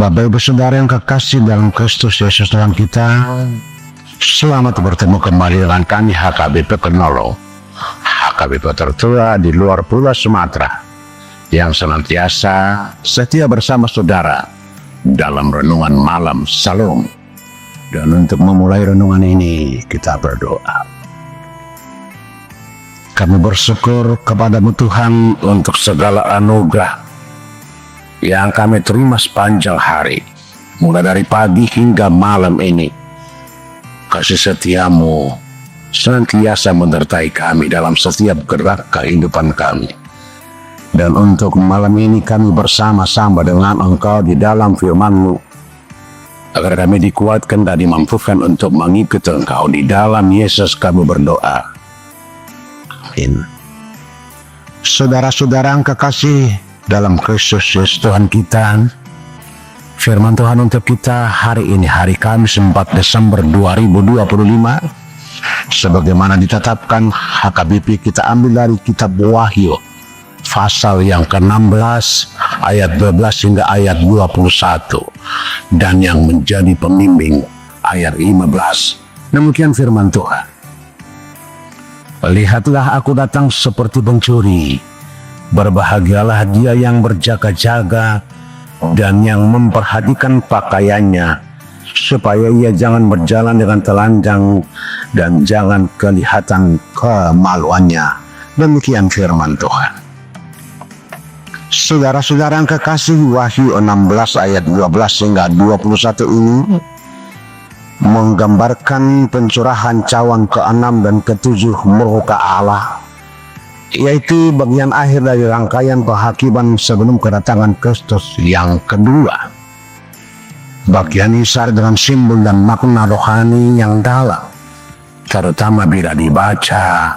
Bapak Ibu Saudara yang kekasih dalam Kristus Yesus Tuhan kita, selamat bertemu kembali dengan kami HKBP Kenolo, HKBP tertua di luar Pulau Sumatera, yang senantiasa setia bersama saudara dalam renungan malam Salam. Dan untuk memulai renungan ini, kita berdoa. Kami bersyukur kepadamu Tuhan untuk segala anugerah yang kami terima sepanjang hari, mulai dari pagi hingga malam ini. Kasih setiamu senantiasa menyertai kami dalam setiap gerak kehidupan kami. Dan untuk malam ini kami bersama-sama dengan Engkau di dalam firman-Mu, agar kami dikuatkan dan dimampukan untuk mengikuti Engkau. Di dalam Yesus kami berdoa. Amin. Saudara-saudara yang kekasih dalam Kristus Yesus Tuhan kita, firman Tuhan untuk kita hari ini, hari Kamis 4 Desember 2025, sebagaimana ditetapkan HKBP, kita ambil dari kitab Wahyu pasal yang ke-16 ayat 12 hingga ayat 21, dan yang menjadi pembimbing ayat 15. Demikian firman Tuhan. Lihatlah, aku datang seperti pencuri. Berbahagialah dia yang berjaga-jaga dan yang memperhatikan pakaiannya, supaya ia jangan berjalan dengan telanjang dan jangan kelihatan kemaluannya. Demikian firman Tuhan. Saudara-saudara yang kekasih, Wahyu 16 ayat 12 hingga 21 ini menggambarkan pencurahan cawan ke-6 dan ke-7 muka Allah, yaitu bagian akhir dari rangkaian penghakiman sebelum kedatangan Kristus yang kedua. Bagian ini syarat dengan simbol dan makna rohani yang dalam, terutama bila dibaca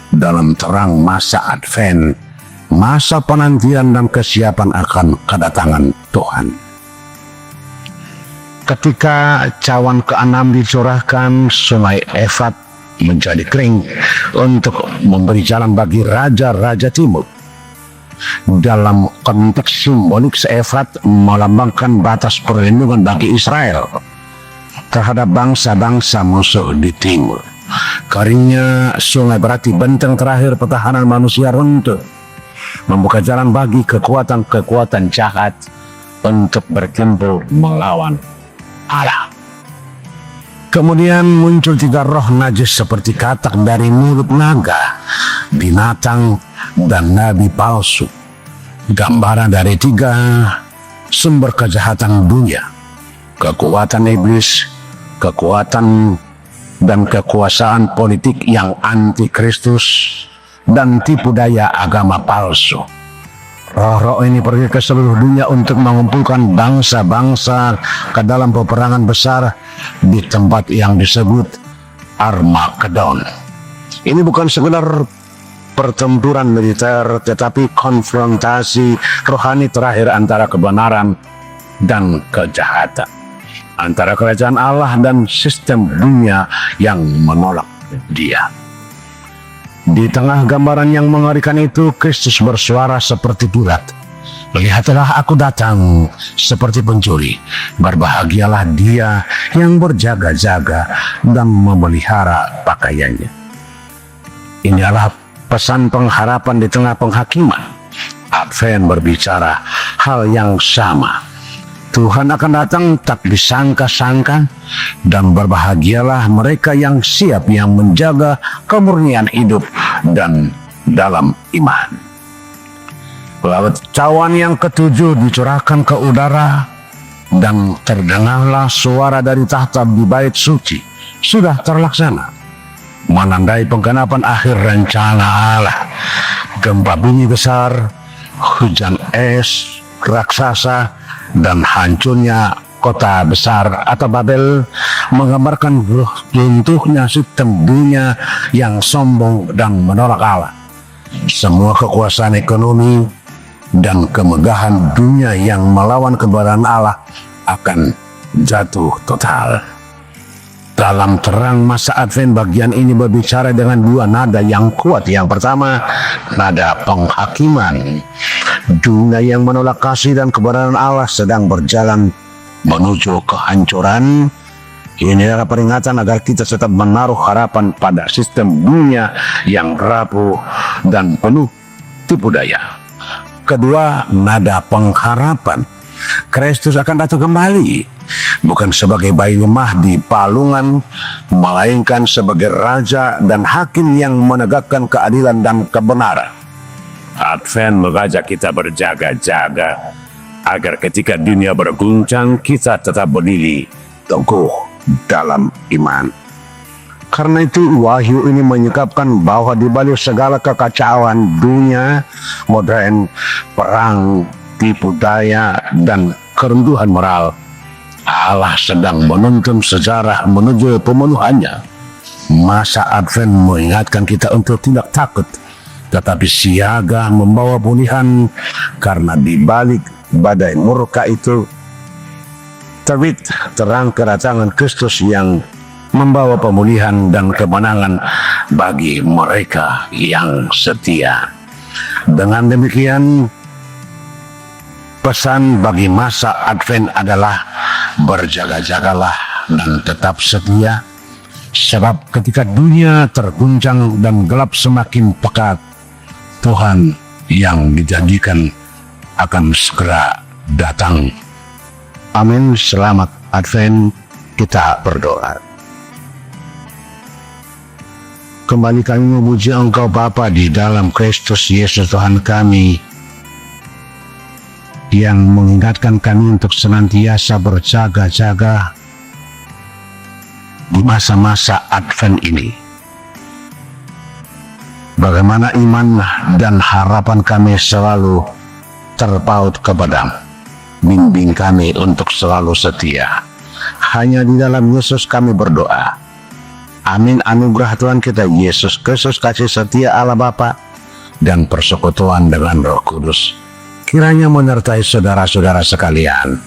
dalam terang masa Advent, masa penantian dan kesiapan akan kedatangan Tuhan. Ketika cawan ke-6 dicurahkan, sungai Efrat menjadi kering untuk memberi jalan bagi raja-raja timur. Dalam konteks simbolik, Efrat melambangkan batas perlindungan bagi Israel terhadap bangsa-bangsa musuh di timur. Keringnya sungai berarti benteng terakhir pertahanan manusia runtuh, membuka jalan bagi kekuatan-kekuatan jahat untuk berkumpul melawan Allah. Kemudian muncul 3 roh najis seperti katak dari mulut naga, binatang, dan nabi palsu. Gambaran dari 3 sumber kejahatan dunia: kekuatan iblis, kekuatan dan kekuasaan politik yang anti-Kristus, dan tipu daya agama palsu. Roh-roh ini pergi ke seluruh dunia untuk mengumpulkan bangsa-bangsa ke dalam peperangan besar di tempat yang disebut Armageddon. Ini bukan sekedar pertempuran militer, tetapi konfrontasi rohani terakhir antara kebenaran dan kejahatan, antara kerajaan Allah dan sistem dunia yang menolak Dia. Di tengah gambaran yang mengerikan itu, Kristus bersuara seperti bulat. Lihatlah, aku datang seperti pencuri. Berbahagialah dia yang berjaga-jaga dan memelihara pakaiannya. Inilah pesan pengharapan di tengah penghakiman. Advent berbicara hal yang sama. Tuhan akan datang tak disangka-sangka, dan berbahagialah mereka yang siap, yang menjaga kemurnian hidup dan dalam iman. Lalu cawan yang ke-7 dicurahkan ke udara, dan terdengarlah suara dari tahta di bait suci. Sudah terlaksana, menandai penggenapan akhir rencana Allah. Gempa bumi besar, hujan es raksasa, dan hancurnya kota besar atau Babel menggambarkan runtuhnya sistem dunia yang sombong dan menolak Allah. Semua kekuasaan ekonomi dan kemegahan dunia yang melawan kebenaran Allah akan jatuh total. Dalam terang masa Advent, bagian ini berbicara dengan 2 nada yang kuat. Yang pertama, nada penghakiman. Dunia yang menolak kasih dan kebenaran Allah sedang berjalan menuju kehancuran. Inilah peringatan agar kita tetap menaruh harapan pada sistem dunia yang rapuh dan penuh tipu daya. Kedua, nada pengharapan. Kristus akan datang kembali, bukan sebagai bayi lemah di palungan, melainkan sebagai raja dan hakim yang menegakkan keadilan dan kebenaran. Advent mengajak kita berjaga-jaga, agar ketika dunia berguncang, kita tetap berdiri teguh dalam iman. Karena itu wahyu ini menyikapkan bahwa di balik segala kekacauan dunia modern, perang, tipu daya, dan keruntuhan moral, Allah sedang menuntun sejarah menuju pemenuhannya. Masa Advent mengingatkan kita untuk tidak takut, tetapi siaga membawa pemulihan, karena di balik badai murka itu terbit terang kedatangan Kristus yang membawa pemulihan dan kemenangan bagi mereka yang setia. Dengan demikian, pesan bagi masa Advent adalah berjaga-jagalah dan tetap setia, sebab ketika dunia terguncang dan gelap semakin pekat, Tuhan yang dijanjikan akan segera datang. Amin. Selamat Advent. Kita berdoa. Kembali kami memuji Engkau Bapa di dalam Kristus Yesus Tuhan kami, yang mengingatkan kami untuk senantiasa berjaga-jaga di masa-masa Advent ini. Bagaimana iman dan harapan kami selalu terpaut kepadamu. Bimbing kami untuk selalu setia. Hanya di dalam Yesus kami berdoa. Amin. Anugerah Tuhan kita Yesus Kristus, kasih setia Allah Bapa, dan persekutuan dengan Roh Kudus kiranya menyertai saudara-saudara sekalian